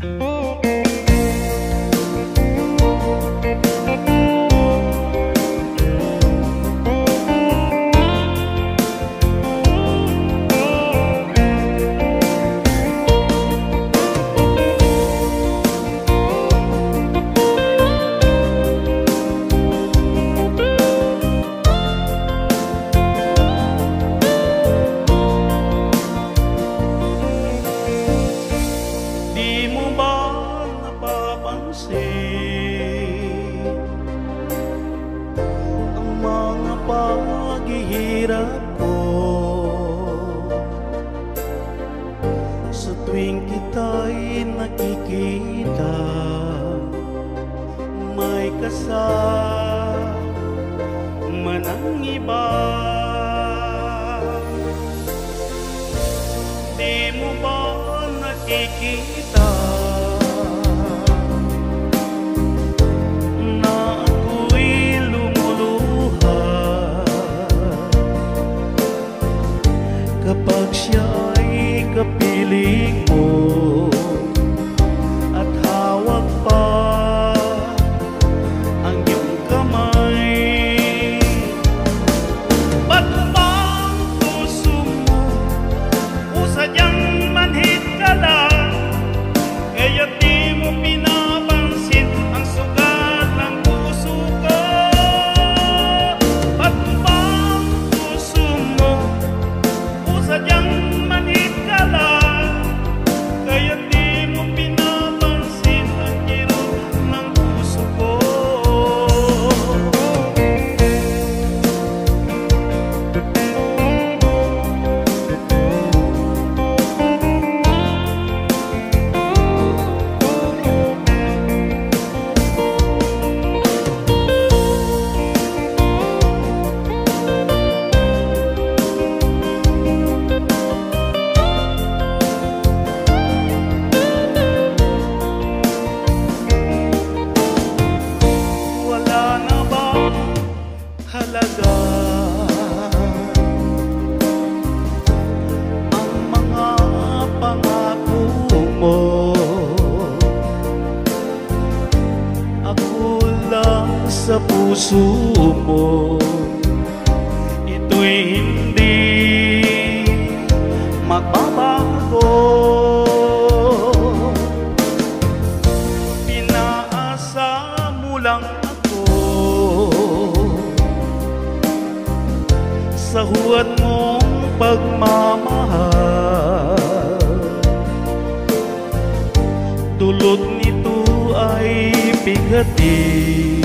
Ang mga paghihirap ko sa tuwing kita'y nakikita, may kasama ng iba. Di mo ba nakikita kapag siya ay kapiling mo at hawak pa ang iyong kamay? Ba't bang puso mo o sadyang manhid ka lang, kaya't di mo pinapansin ang sugat ng puso ko? Ba't bang puso mo sadyang manhid ka lang, kaya di mo pinapansin ang kirot ng puso ko? Halaga ang mga pangako mo, ako lang sa puso mo, ito'y hindi magbabago. Pinaasa mo lang sa huwad mong pagmamahal, dulot nito ay bigati,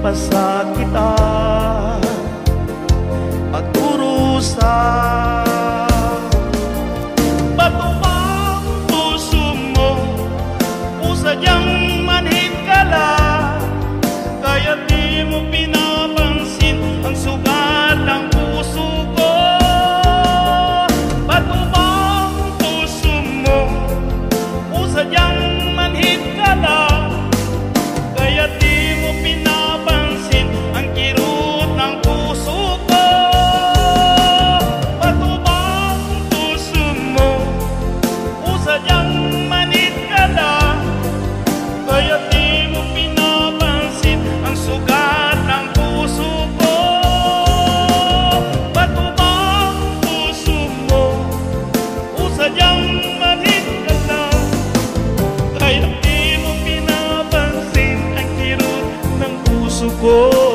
pasakita, pagdurusa. Ba't bang puso mo o sadyang manhid ka lang, kaya di mo pinapansin ang sugat ng puso ko? Ba't bang puso mo o sadyang manhid ka lang, kaya di mo pinapansin ang kirot ng puso ko? Ba't bang puso mo o sadyang manhid ka lang, kaya di mo pinapansin ang sugat ng puso ko? Ba't bang puso mo o sadyang manhid ka lang, kaya di mo pinapansin ang kirot ng puso ko?